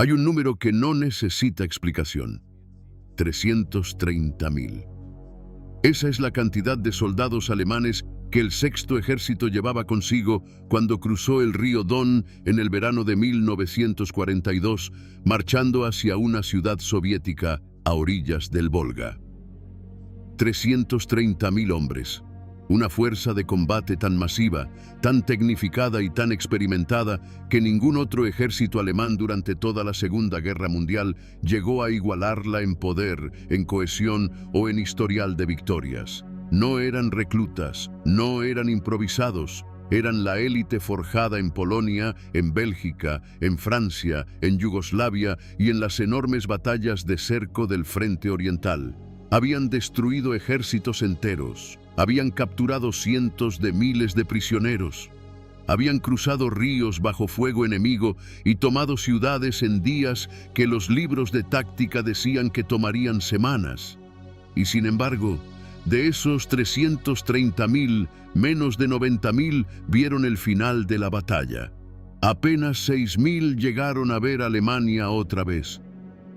Hay un número que no necesita explicación: 330.000. Esa es la cantidad de soldados alemanes que el Sexto Ejército llevaba consigo cuando cruzó el río Don en el verano de 1942, marchando hacia una ciudad soviética a orillas del Volga. 330.000 hombres. Una fuerza de combate tan masiva, tan tecnificada y tan experimentada que ningún otro ejército alemán durante toda la Segunda Guerra Mundial llegó a igualarla en poder, en cohesión o en historial de victorias. No eran reclutas, no eran improvisados, eran la élite forjada en Polonia, en Bélgica, en Francia, en Yugoslavia y en las enormes batallas de cerco del Frente Oriental. Habían destruido ejércitos enteros. Habían capturado cientos de miles de prisioneros. Habían cruzado ríos bajo fuego enemigo y tomado ciudades en días que los libros de táctica decían que tomarían semanas. Y sin embargo, de esos 330.000, menos de 90.000 vieron el final de la batalla. Apenas 6.000 llegaron a ver a Alemania otra vez.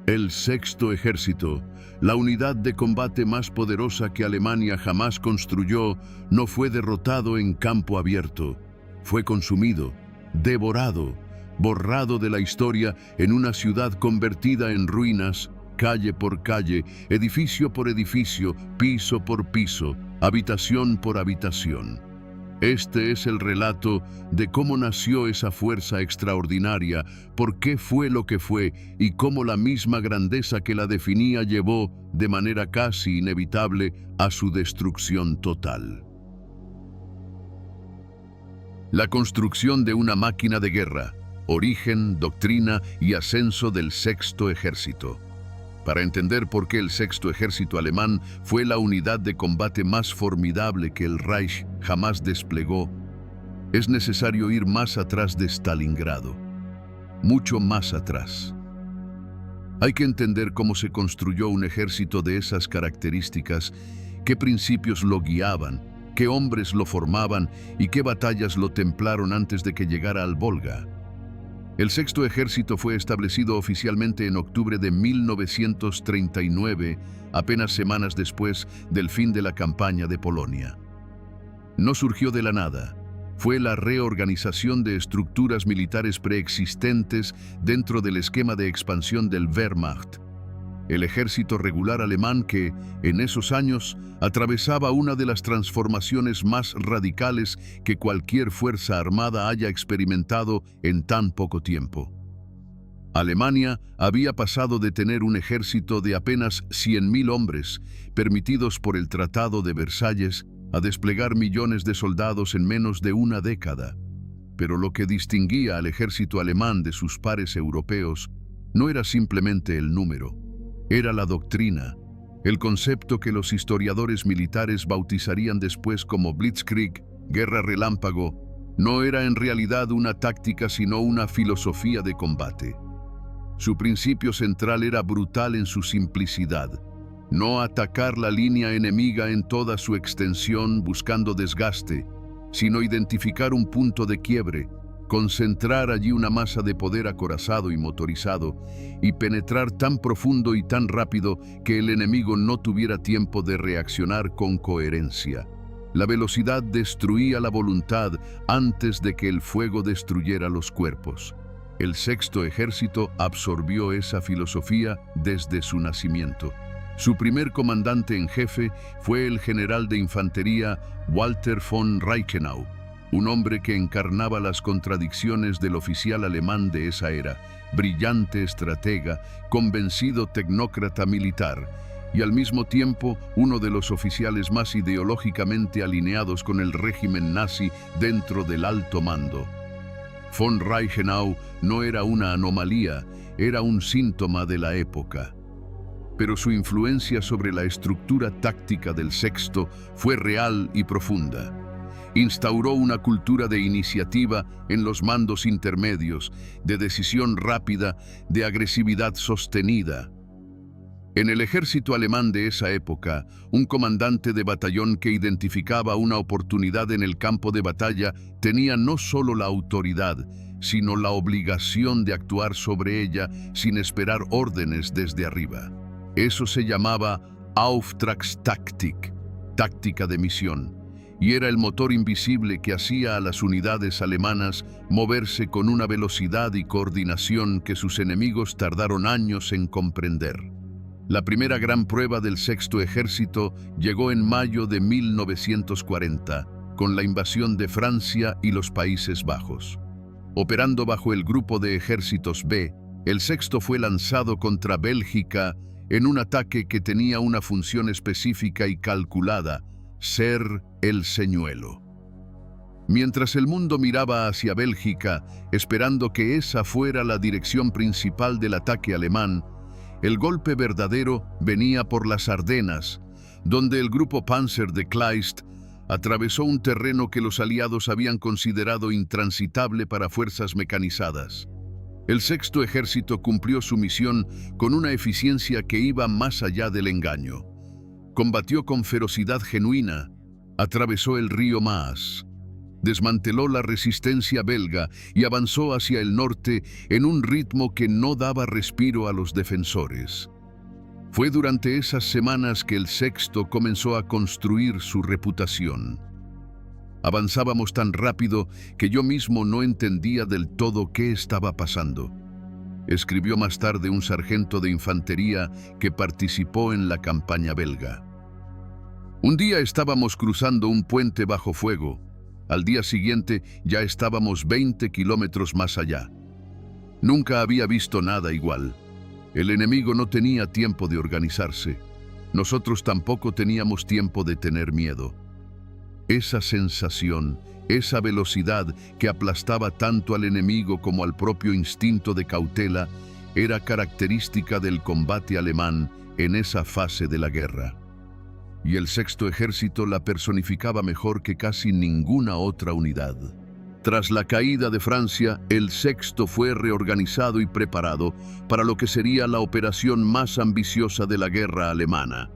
El Sexto Ejército, la unidad de combate más poderosa que Alemania jamás construyó, no fue derrotado en campo abierto. Fue consumido, devorado, borrado de la historia en una ciudad convertida en ruinas, calle por calle, edificio por edificio, piso por piso, habitación por habitación. Este es el relato de cómo nació esa fuerza extraordinaria, por qué fue lo que fue y cómo la misma grandeza que la definía llevó, de manera casi inevitable, a su destrucción total. La construcción de una máquina de guerra, origen, doctrina y ascenso del Sexto Ejército. Para entender por qué el Sexto Ejército alemán fue la unidad de combate más formidable que el Reich jamás desplegó, es necesario ir más atrás de Stalingrado, mucho más atrás. Hay que entender cómo se construyó un ejército de esas características, qué principios lo guiaban, qué hombres lo formaban y qué batallas lo templaron antes de que llegara al Volga. El Sexto Ejército fue establecido oficialmente en octubre de 1939, apenas semanas después del fin de la campaña de Polonia. No surgió de la nada. Fue la reorganización de estructuras militares preexistentes dentro del esquema de expansión del Wehrmacht, el ejército regular alemán que, en esos años, atravesaba una de las transformaciones más radicales que cualquier fuerza armada haya experimentado en tan poco tiempo. Alemania había pasado de tener un ejército de apenas 100.000 hombres, permitidos por el Tratado de Versalles, a desplegar millones de soldados en menos de una década. Pero lo que distinguía al ejército alemán de sus pares europeos no era simplemente el número. Era la doctrina, el concepto que los historiadores militares bautizarían después como Blitzkrieg, guerra relámpago, no era en realidad una táctica sino una filosofía de combate. Su principio central era brutal en su simplicidad: no atacar la línea enemiga en toda su extensión buscando desgaste, sino identificar un punto de quiebre, concentrar allí una masa de poder acorazado y motorizado, y penetrar tan profundo y tan rápido que el enemigo no tuviera tiempo de reaccionar con coherencia. La velocidad destruía la voluntad antes de que el fuego destruyera los cuerpos. El Sexto Ejército absorbió esa filosofía desde su nacimiento. Su primer comandante en jefe fue el general de infantería Walter von Reichenau, un hombre que encarnaba las contradicciones del oficial alemán de esa era, brillante estratega, convencido tecnócrata militar, y al mismo tiempo uno de los oficiales más ideológicamente alineados con el régimen nazi dentro del alto mando. Von Reichenau no era una anomalía, era un síntoma de la época. Pero su influencia sobre la estructura táctica del Sexto fue real y profunda. Instauró una cultura de iniciativa en los mandos intermedios, de decisión rápida, de agresividad sostenida. En el ejército alemán de esa época, un comandante de batallón que identificaba una oportunidad en el campo de batalla tenía no solo la autoridad, sino la obligación de actuar sobre ella sin esperar órdenes desde arriba. Eso se llamaba Auftragstaktik, táctica de misión, y era el motor invisible que hacía a las unidades alemanas moverse con una velocidad y coordinación que sus enemigos tardaron años en comprender. La primera gran prueba del Sexto Ejército llegó en mayo de 1940, con la invasión de Francia y los Países Bajos. Operando bajo el grupo de ejércitos B, el Sexto fue lanzado contra Bélgica en un ataque que tenía una función específica y calculada: ser el señuelo. Mientras el mundo miraba hacia Bélgica, esperando que esa fuera la dirección principal del ataque alemán, el golpe verdadero venía por las Ardenas, donde el grupo Panzer de Kleist atravesó un terreno que los aliados habían considerado intransitable para fuerzas mecanizadas. El Sexto Ejército cumplió su misión con una eficiencia que iba más allá del engaño. Combatió con ferocidad genuina, atravesó el río Maas, desmanteló la resistencia belga y avanzó hacia el norte en un ritmo que no daba respiro a los defensores. Fue durante esas semanas que el Sexto comenzó a construir su reputación. Avanzábamos tan rápido que yo mismo no entendía del todo qué estaba pasando, escribió más tarde un sargento de infantería que participó en la campaña belga. Un día estábamos cruzando un puente bajo fuego. Al día siguiente ya estábamos 20 kilómetros más allá. Nunca había visto nada igual. El enemigo no tenía tiempo de organizarse. Nosotros tampoco teníamos tiempo de tener miedo. Esa sensación, esa velocidad que aplastaba tanto al enemigo como al propio instinto de cautela, era característica del combate alemán en esa fase de la guerra. Y el Sexto Ejército la personificaba mejor que casi ninguna otra unidad. Tras la caída de Francia, el Sexto fue reorganizado y preparado para lo que sería la operación más ambiciosa de la guerra alemana,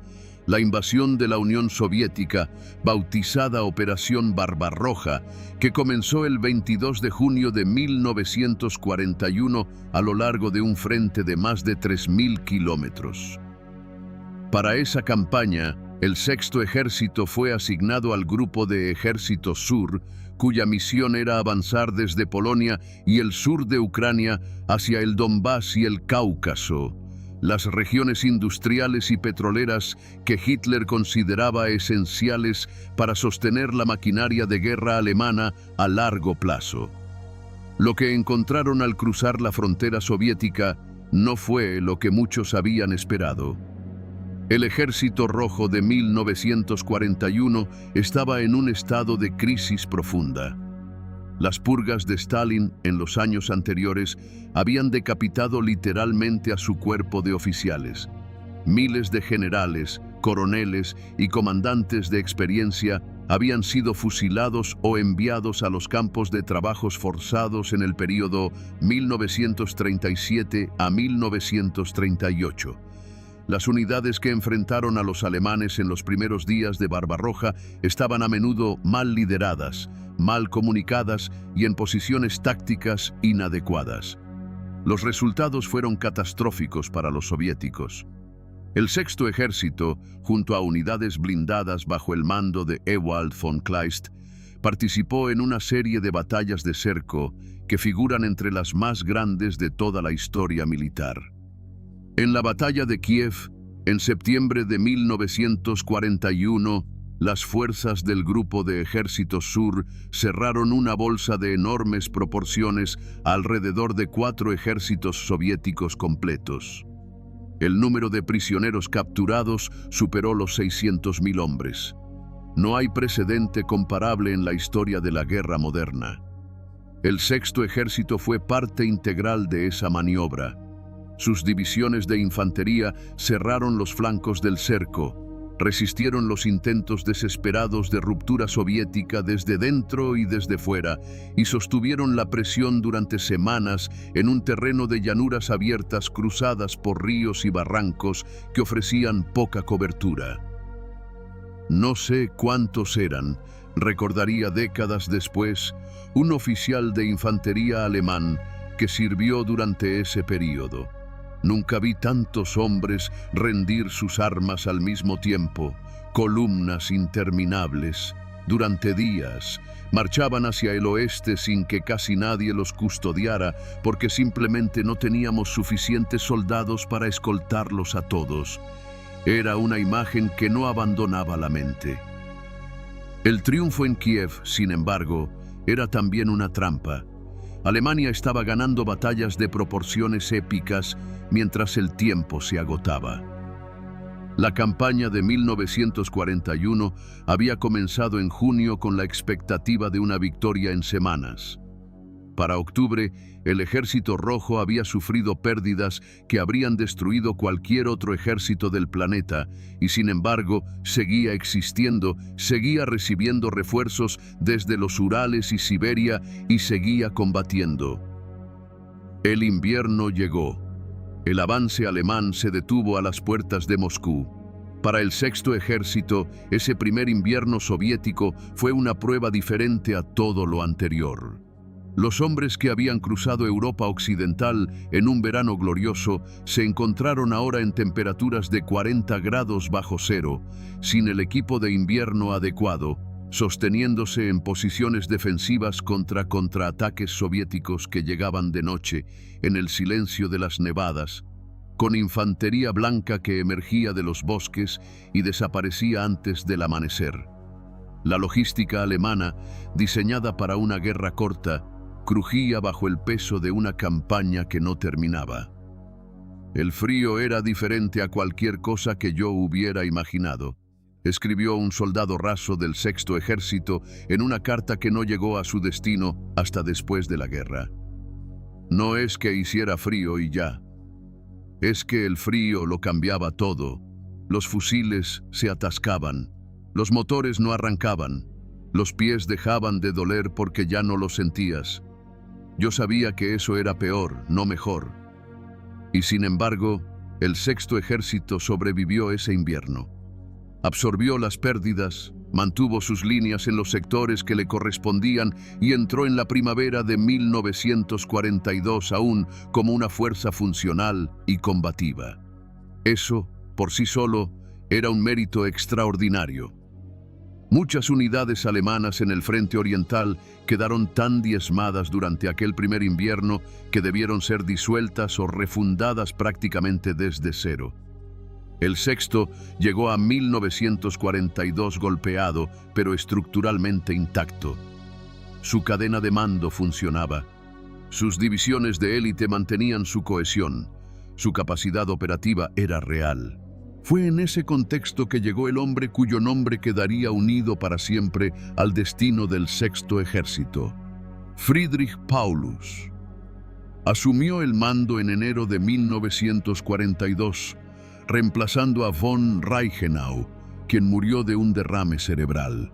la invasión de la Unión Soviética, bautizada Operación Barbarroja, que comenzó el 22 de junio de 1941 a lo largo de un frente de más de 3.000 kilómetros. Para esa campaña, el Sexto Ejército fue asignado al Grupo de Ejército Sur, cuya misión era avanzar desde Polonia y el sur de Ucrania hacia el Donbass y el Cáucaso, las regiones industriales y petroleras que Hitler consideraba esenciales para sostener la maquinaria de guerra alemana a largo plazo. Lo que encontraron al cruzar la frontera soviética no fue lo que muchos habían esperado. El Ejército Rojo de 1941 estaba en un estado de crisis profunda. Las purgas de Stalin en los años anteriores habían decapitado literalmente a su cuerpo de oficiales. Miles de generales, coroneles y comandantes de experiencia habían sido fusilados o enviados a los campos de trabajos forzados en el período 1937 a 1938. Las unidades que enfrentaron a los alemanes en los primeros días de Barbarroja estaban a menudo mal lideradas, mal comunicadas y en posiciones tácticas inadecuadas. Los resultados fueron catastróficos para los soviéticos. El Sexto Ejército, junto a unidades blindadas bajo el mando de Ewald von Kleist, participó en una serie de batallas de cerco que figuran entre las más grandes de toda la historia militar. En la batalla de Kiev, en septiembre de 1941, las fuerzas del Grupo de Ejército Sur cerraron una bolsa de enormes proporciones alrededor de 4 ejércitos soviéticos completos. El número de prisioneros capturados superó los 600.000 hombres. No hay precedente comparable en la historia de la guerra moderna. El Sexto Ejército fue parte integral de esa maniobra. Sus divisiones de infantería cerraron los flancos del cerco, resistieron los intentos desesperados de ruptura soviética desde dentro y desde fuera, y sostuvieron la presión durante semanas en un terreno de llanuras abiertas cruzadas por ríos y barrancos que ofrecían poca cobertura. No sé cuántos eran, recordaría décadas después un oficial de infantería alemán que sirvió durante ese período. Nunca vi tantos hombres rendir sus armas al mismo tiempo, columnas interminables. Durante días, marchaban hacia el oeste sin que casi nadie los custodiara, porque simplemente no teníamos suficientes soldados para escoltarlos a todos. Era una imagen que no abandonaba la mente. El triunfo en Kiev, sin embargo, era también una trampa. Alemania estaba ganando batallas de proporciones épicas mientras el tiempo se agotaba. La campaña de 1941 había comenzado en junio con la expectativa de una victoria en semanas. Para octubre, el Ejército Rojo había sufrido pérdidas que habrían destruido cualquier otro ejército del planeta y, sin embargo, seguía existiendo, seguía recibiendo refuerzos desde los Urales y Siberia y seguía combatiendo. El invierno llegó. El avance alemán se detuvo a las puertas de Moscú. Para el Sexto Ejército, ese primer invierno soviético fue una prueba diferente a todo lo anterior. Los hombres que habían cruzado Europa Occidental en un verano glorioso se encontraron ahora en temperaturas de 40 grados bajo cero, sin el equipo de invierno adecuado, sosteniéndose en posiciones defensivas contra contraataques soviéticos que llegaban de noche, en el silencio de las nevadas, con infantería blanca que emergía de los bosques y desaparecía antes del amanecer. La logística alemana, diseñada para una guerra corta, crujía bajo el peso de una campaña que no terminaba. El frío era diferente a cualquier cosa que yo hubiera imaginado, escribió un soldado raso del Sexto Ejército en una carta que no llegó a su destino hasta después de la guerra. No es que hiciera frío y ya. Es que el frío lo cambiaba todo. Los fusiles se atascaban, los motores no arrancaban, los pies dejaban de doler porque ya no los sentías. Yo sabía que eso era peor, no mejor. Y sin embargo, el Sexto Ejército sobrevivió ese invierno. Absorbió las pérdidas, mantuvo sus líneas en los sectores que le correspondían y entró en la primavera de 1942 aún como una fuerza funcional y combativa. Eso, por sí solo, era un mérito extraordinario. Muchas unidades alemanas en el frente oriental quedaron tan diezmadas durante aquel primer invierno que debieron ser disueltas o refundadas prácticamente desde cero. El Sexto llegó a 1942 golpeado, pero estructuralmente intacto. Su cadena de mando funcionaba. Sus divisiones de élite mantenían su cohesión. Su capacidad operativa era real. Fue en ese contexto que llegó el hombre cuyo nombre quedaría unido para siempre al destino del Sexto Ejército. Friedrich Paulus. Asumió el mando en enero de 1942, reemplazando a von Reichenau, quien murió de un derrame cerebral.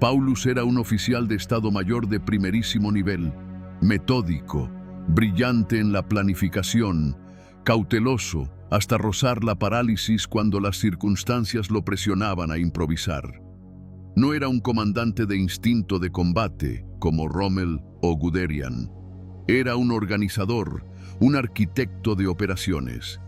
Paulus era un oficial de Estado Mayor de primerísimo nivel, metódico, brillante en la planificación, cauteloso, hasta rozar la parálisis cuando las circunstancias lo presionaban a improvisar. No era un comandante de instinto de combate, como Rommel o Guderian. Era un organizador, un arquitecto de operaciones.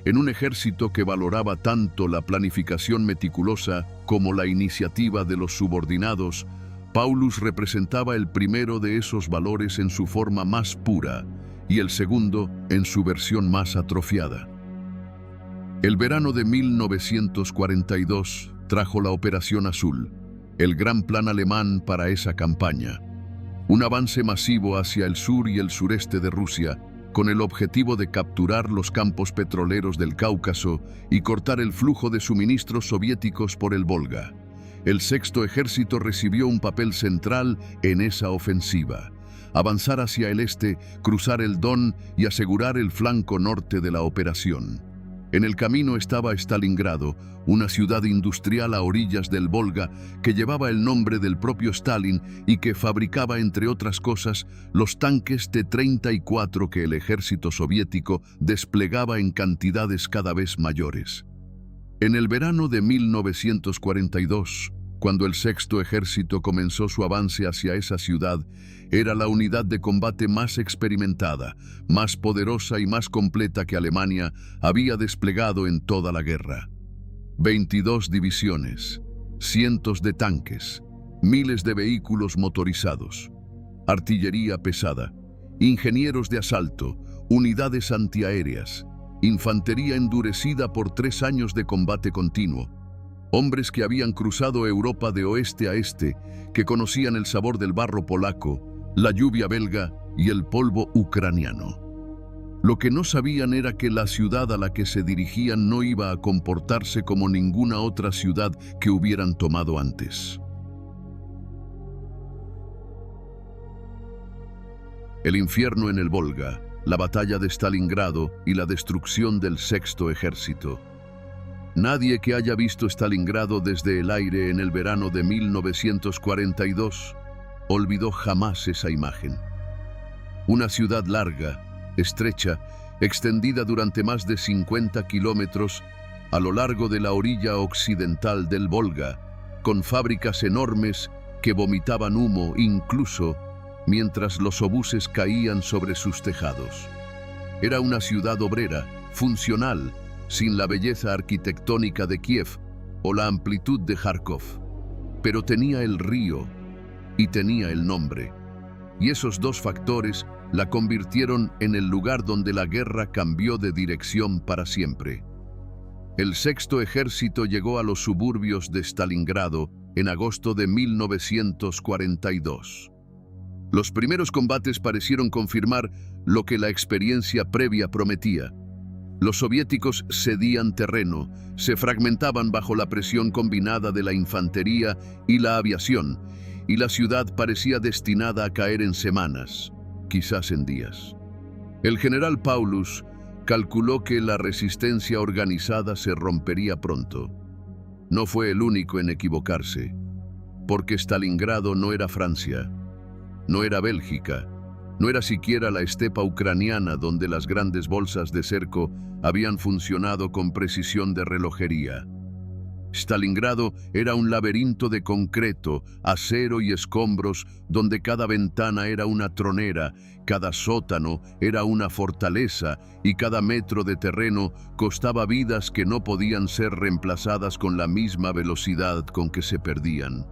En un ejército que valoraba tanto la planificación meticulosa como la iniciativa de los subordinados, Paulus representaba el primero de esos valores en su forma más pura y el segundo en su versión más atrofiada. El verano de 1942 trajo la Operación Azul, el gran plan alemán para esa campaña. Un avance masivo hacia el sur y el sureste de Rusia, con el objetivo de capturar los campos petroleros del Cáucaso y cortar el flujo de suministros soviéticos por el Volga. El Sexto Ejército recibió un papel central en esa ofensiva. Avanzar hacia el este, cruzar el Don y asegurar el flanco norte de la operación. En el camino estaba Stalingrado, una ciudad industrial a orillas del Volga que llevaba el nombre del propio Stalin y que fabricaba, entre otras cosas, los tanques T-34 que el ejército soviético desplegaba en cantidades cada vez mayores. En el verano de 1942, Cuando el Sexto Ejército comenzó su avance hacia esa ciudad, era la unidad de combate más experimentada, más poderosa y más completa que Alemania había desplegado en toda la guerra. 22 divisiones, cientos de tanques, miles de vehículos motorizados, artillería pesada, ingenieros de asalto, unidades antiaéreas, infantería endurecida por 3 años de combate continuo, hombres que habían cruzado Europa de oeste a este, que conocían el sabor del barro polaco, la lluvia belga y el polvo ucraniano. Lo que no sabían era que la ciudad a la que se dirigían no iba a comportarse como ninguna otra ciudad que hubieran tomado antes. El infierno en el Volga, la batalla de Stalingrado y la destrucción del Sexto Ejército. Nadie que haya visto Stalingrado desde el aire en el verano de 1942 olvidó jamás esa imagen. Una ciudad larga, estrecha, extendida durante más de 50 kilómetros a lo largo de la orilla occidental del Volga, con fábricas enormes que vomitaban humo incluso mientras los obuses caían sobre sus tejados. Era una ciudad obrera, funcional, sin la belleza arquitectónica de Kiev o la amplitud de Kharkov, pero tenía el río y tenía el nombre, y esos dos factores la convirtieron en el lugar donde la guerra cambió de dirección para siempre. El Sexto Ejército llegó a los suburbios de Stalingrado en agosto de 1942. Los primeros combates parecieron confirmar lo que la experiencia previa prometía. Los soviéticos cedían terreno, se fragmentaban bajo la presión combinada de la infantería y la aviación, y la ciudad parecía destinada a caer en semanas, quizás en días. El general Paulus calculó que la resistencia organizada se rompería pronto. No fue el único en equivocarse, porque Stalingrado no era Francia, no era Bélgica, no era siquiera la estepa ucraniana donde las grandes bolsas de cerco habían funcionado con precisión de relojería. Stalingrado era un laberinto de concreto, acero y escombros donde cada ventana era una tronera, cada sótano era una fortaleza y cada metro de terreno costaba vidas que no podían ser reemplazadas con la misma velocidad con que se perdían.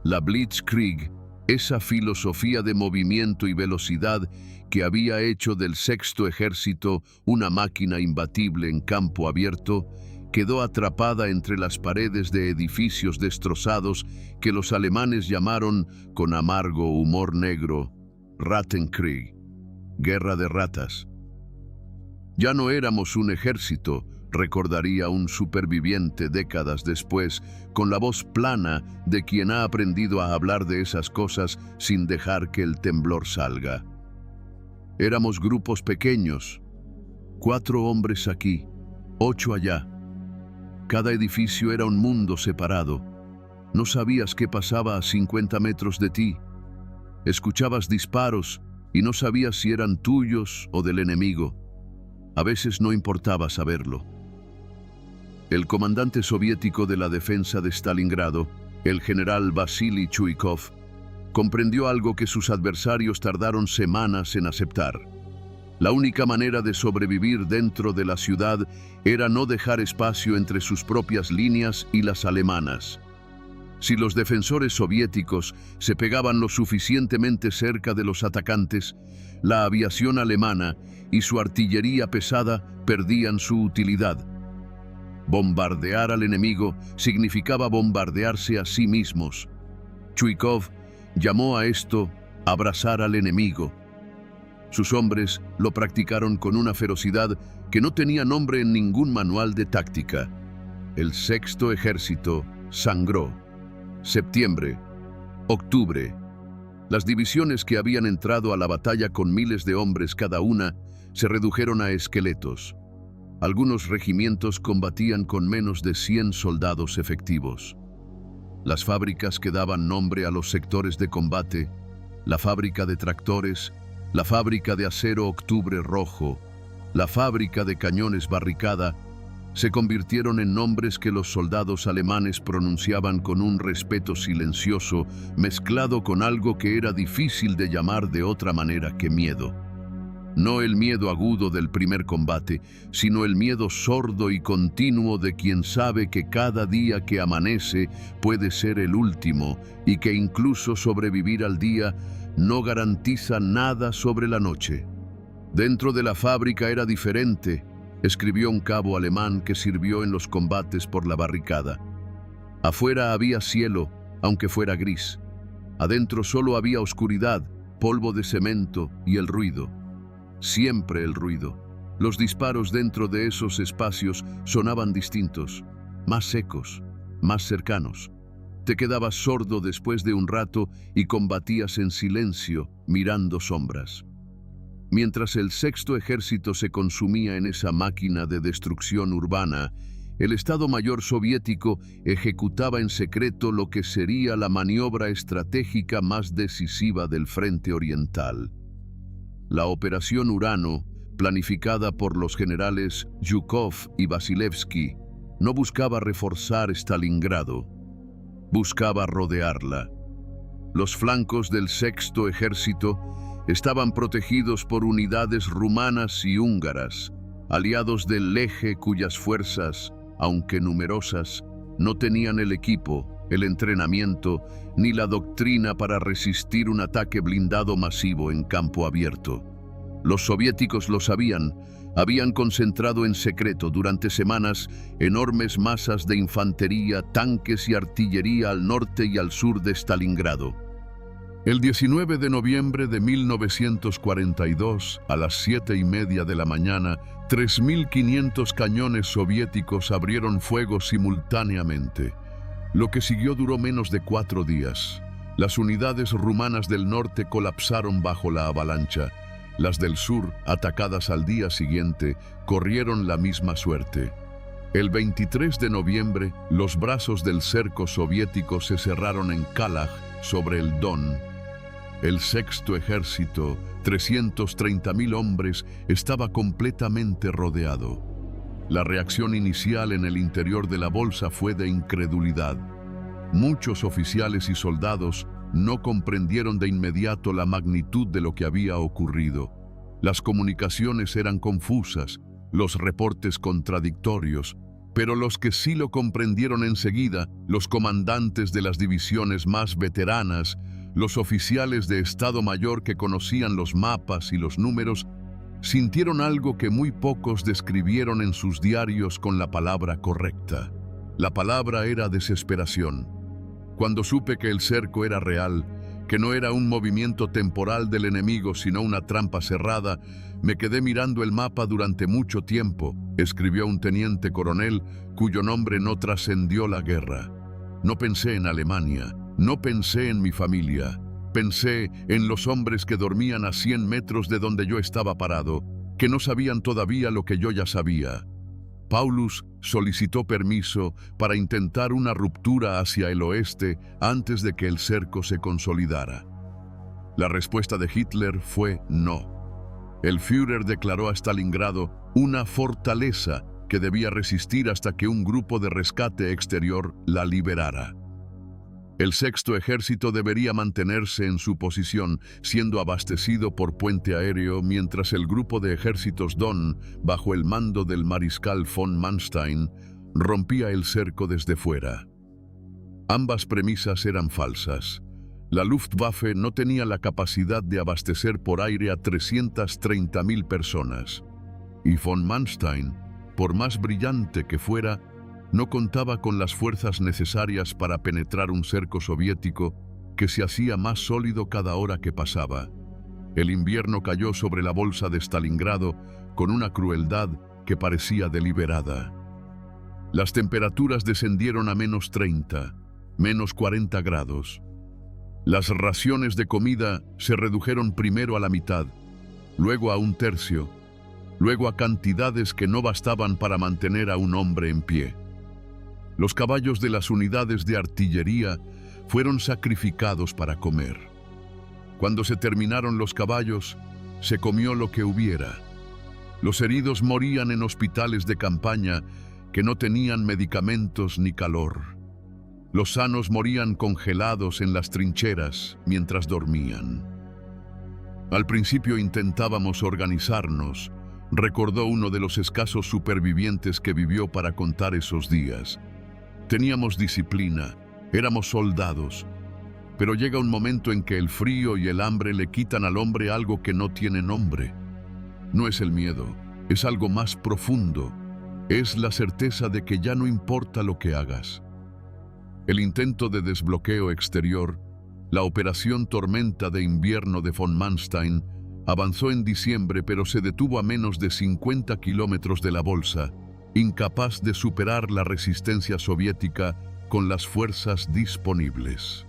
La Blitzkrieg, esa filosofía de movimiento y velocidad que había hecho del Sexto Ejército una máquina imbatible en campo abierto, quedó atrapada entre las paredes de edificios destrozados que los alemanes llamaron, con amargo humor negro, Rattenkrieg, guerra de ratas. Ya no éramos un ejército, recordaría un superviviente décadas después, con la voz plana de quien ha aprendido a hablar de esas cosas sin dejar que el temblor salga. Éramos grupos pequeños, 4 hombres aquí, 8 allá. Cada edificio era un mundo separado. No sabías qué pasaba a 50 metros de ti. Escuchabas disparos y no sabías si eran tuyos o del enemigo. A veces no importaba saberlo. El comandante soviético de la defensa de Stalingrado, el general Vasily Chuikov, comprendió algo que sus adversarios tardaron semanas en aceptar. La única manera de sobrevivir dentro de la ciudad era no dejar espacio entre sus propias líneas y las alemanas. Si los defensores soviéticos se pegaban lo suficientemente cerca de los atacantes, la aviación alemana y su artillería pesada perdían su utilidad. Bombardear al enemigo significaba bombardearse a sí mismos. Chuikov llamó a esto abrazar al enemigo. Sus hombres lo practicaron con una ferocidad que no tenía nombre en ningún manual de táctica. El Sexto Ejército sangró. Septiembre, octubre. Las divisiones que habían entrado a la batalla con miles de hombres cada una se redujeron a esqueletos. Algunos regimientos combatían con menos de 100 soldados efectivos. Las fábricas que daban nombre a los sectores de combate, la fábrica de tractores, la fábrica de acero Octubre Rojo, la fábrica de cañones Barricada, se convirtieron en nombres que los soldados alemanes pronunciaban con un respeto silencioso, mezclado con algo que era difícil de llamar de otra manera que miedo. No el miedo agudo del primer combate, sino el miedo sordo y continuo de quien sabe que cada día que amanece puede ser el último y que incluso sobrevivir al día no garantiza nada sobre la noche. Dentro de la fábrica era diferente, escribió un cabo alemán que sirvió en los combates por la barricada. Afuera había cielo, aunque fuera gris. Adentro solo había oscuridad, polvo de cemento y el ruido. Siempre el ruido. Los disparos dentro de esos espacios sonaban distintos, más secos, más cercanos. Te quedabas sordo después de un rato y combatías en silencio, mirando sombras. Mientras el Sexto Ejército se consumía en esa máquina de destrucción urbana, el Estado Mayor soviético ejecutaba en secreto lo que sería la maniobra estratégica más decisiva del frente oriental. La Operación Urano, planificada por los generales Zhukov y Vasilevsky, no buscaba reforzar Stalingrado, buscaba rodearla. Los flancos del Sexto Ejército estaban protegidos por unidades rumanas y húngaras, aliados del Eje cuyas fuerzas, aunque numerosas, no tenían el equipo, el entrenamiento, ni la doctrina para resistir un ataque blindado masivo en campo abierto. Los soviéticos lo sabían, habían concentrado en secreto durante semanas enormes masas de infantería, tanques y artillería al norte y al sur de Stalingrado. El 19 de noviembre de 1942, a las 7:30 de la mañana, 3.500 cañones soviéticos abrieron fuego simultáneamente. Lo que siguió duró menos de 4 días. Las unidades rumanas del norte colapsaron bajo la avalancha. Las del sur, atacadas al día siguiente, corrieron la misma suerte. El 23 de noviembre, los brazos del cerco soviético se cerraron en Kalaj, sobre el Don. El Sexto Ejército, 330.000 hombres, estaba completamente rodeado. La reacción inicial en el interior de la bolsa fue de incredulidad. Muchos oficiales y soldados no comprendieron de inmediato la magnitud de lo que había ocurrido. Las comunicaciones eran confusas, los reportes contradictorios, pero los que sí lo comprendieron enseguida, los comandantes de las divisiones más veteranas, los oficiales de Estado Mayor que conocían los mapas y los números, sintieron algo que muy pocos describieron en sus diarios con la palabra correcta. La palabra era desesperación. Cuando supe que el cerco era real, que no era un movimiento temporal del enemigo sino una trampa cerrada, me quedé mirando el mapa durante mucho tiempo, escribió un teniente coronel cuyo nombre no trascendió la guerra. No pensé en Alemania, no pensé en mi familia, pensé en los hombres que dormían a 100 metros de donde yo estaba parado, que no sabían todavía lo que yo ya sabía. Paulus solicitó permiso para intentar una ruptura hacia el oeste antes de que el cerco se consolidara. La respuesta de Hitler fue no. El Führer declaró a Stalingrado una fortaleza que debía resistir hasta que un grupo de rescate exterior la liberara. El Sexto Ejército debería mantenerse en su posición, siendo abastecido por puente aéreo, mientras el grupo de ejércitos Don, bajo el mando del mariscal von Manstein, rompía el cerco desde fuera. Ambas premisas eran falsas. La Luftwaffe no tenía la capacidad de abastecer por aire a 330.000 personas. Y von Manstein, por más brillante que fuera, no contaba con las fuerzas necesarias para penetrar un cerco soviético que se hacía más sólido cada hora que pasaba. El invierno cayó sobre la bolsa de Stalingrado con una crueldad que parecía deliberada. Las temperaturas descendieron a menos 30, menos 40 grados. Las raciones de comida se redujeron primero a la mitad, luego a un tercio, luego a cantidades que no bastaban para mantener a un hombre en pie. Los caballos de las unidades de artillería fueron sacrificados para comer. Cuando se terminaron los caballos, se comió lo que hubiera. Los heridos morían en hospitales de campaña que no tenían medicamentos ni calor. Los sanos morían congelados en las trincheras mientras dormían. Al principio intentábamos organizarnos, recordó uno de los escasos supervivientes que vivió para contar esos días. Teníamos disciplina, éramos soldados, pero llega un momento en que el frío y el hambre le quitan al hombre algo que no tiene nombre. No es el miedo, es algo más profundo. Es la certeza de que ya no importa lo que hagas. El intento de desbloqueo exterior, la operación Tormenta de Invierno de von Manstein, avanzó en diciembre pero se detuvo a menos de 50 kilómetros de la bolsa, incapaz de superar la resistencia soviética con las fuerzas disponibles.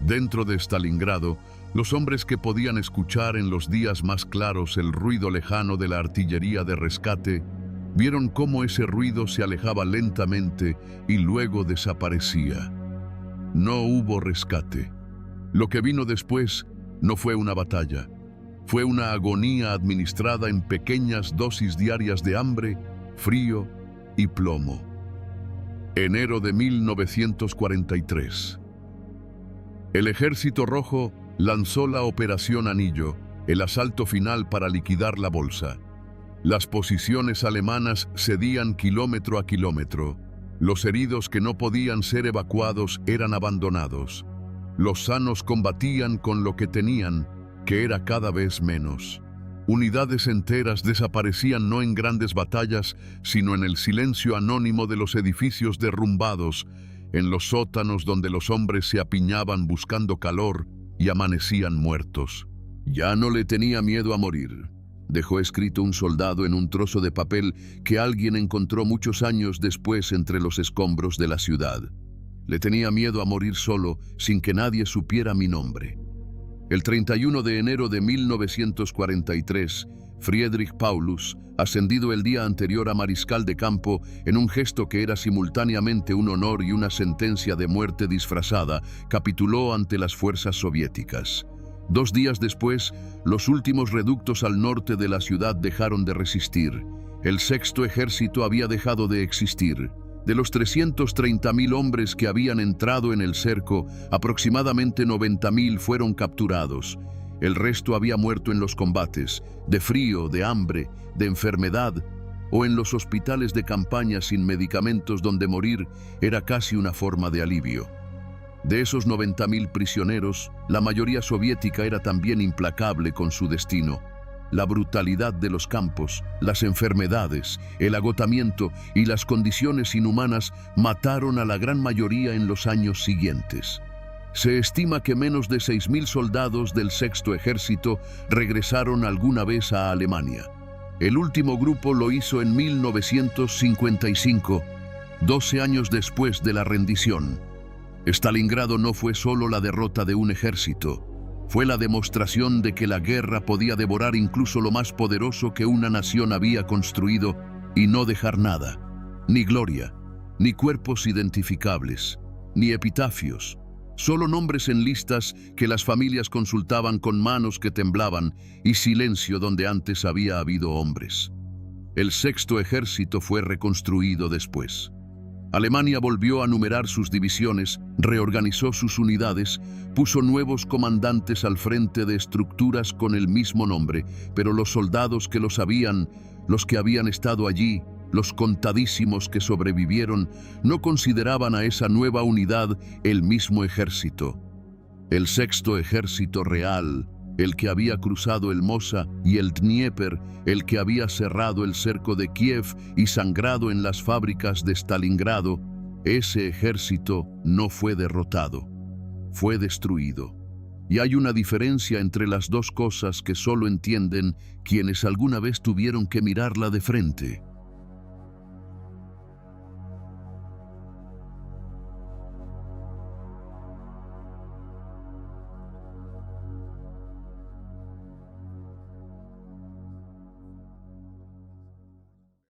Dentro de Stalingrado, los hombres que podían escuchar en los días más claros el ruido lejano de la artillería de rescate, vieron cómo ese ruido se alejaba lentamente y luego desaparecía. No hubo rescate. Lo que vino después no fue una batalla, fue una agonía administrada en pequeñas dosis diarias de hambre, frío y plomo. Enero de 1943. El Ejército Rojo lanzó la Operación Anillo, el asalto final para liquidar la bolsa. Las posiciones alemanas cedían kilómetro a kilómetro. Los heridos que no podían ser evacuados eran abandonados. Los sanos combatían con lo que tenían, que era cada vez menos. Unidades enteras desaparecían no en grandes batallas, sino en el silencio anónimo de los edificios derrumbados, en los sótanos donde los hombres se apiñaban buscando calor y amanecían muertos. Ya no le tenía miedo a morir, dejó escrito un soldado en un trozo de papel que alguien encontró muchos años después entre los escombros de la ciudad. Le tenía miedo a morir solo, sin que nadie supiera mi nombre. El 31 de enero de 1943, Friedrich Paulus, ascendido el día anterior a mariscal de campo en un gesto que era simultáneamente un honor y una sentencia de muerte disfrazada, capituló ante las fuerzas soviéticas. 2 días después, los últimos reductos al norte de la ciudad dejaron de resistir. El Sexto Ejército había dejado de existir. De los 330.000 hombres que habían entrado en el cerco, aproximadamente 90.000 fueron capturados. El resto había muerto en los combates, de frío, de hambre, de enfermedad, o en los hospitales de campaña sin medicamentos donde morir era casi una forma de alivio. De esos 90.000 prisioneros, la mayoría soviética era también implacable con su destino. La brutalidad de los campos, las enfermedades, el agotamiento y las condiciones inhumanas mataron a la gran mayoría en los años siguientes. Se estima que menos de 6.000 soldados del Sexto Ejército regresaron alguna vez a Alemania. El último grupo lo hizo en 1955, 12 años después de la rendición. Stalingrado no fue solo la derrota de un ejército, fue la demostración de que la guerra podía devorar incluso lo más poderoso que una nación había construido y no dejar nada, ni gloria, ni cuerpos identificables, ni epitafios, solo nombres en listas que las familias consultaban con manos que temblaban y silencio donde antes había habido hombres. El Sexto Ejército fue reconstruido después. Alemania volvió a numerar sus divisiones, reorganizó sus unidades, puso nuevos comandantes al frente de estructuras con el mismo nombre, pero los soldados que lo sabían, los que habían estado allí, los contadísimos que sobrevivieron, no consideraban a esa nueva unidad el mismo ejército. El Sexto Ejército real, el que había cruzado el Mosa y el Dnieper, el que había cerrado el cerco de Kiev y sangrado en las fábricas de Stalingrado, ese ejército no fue derrotado, fue destruido. Y hay una diferencia entre las dos cosas que solo entienden quienes alguna vez tuvieron que mirarla de frente.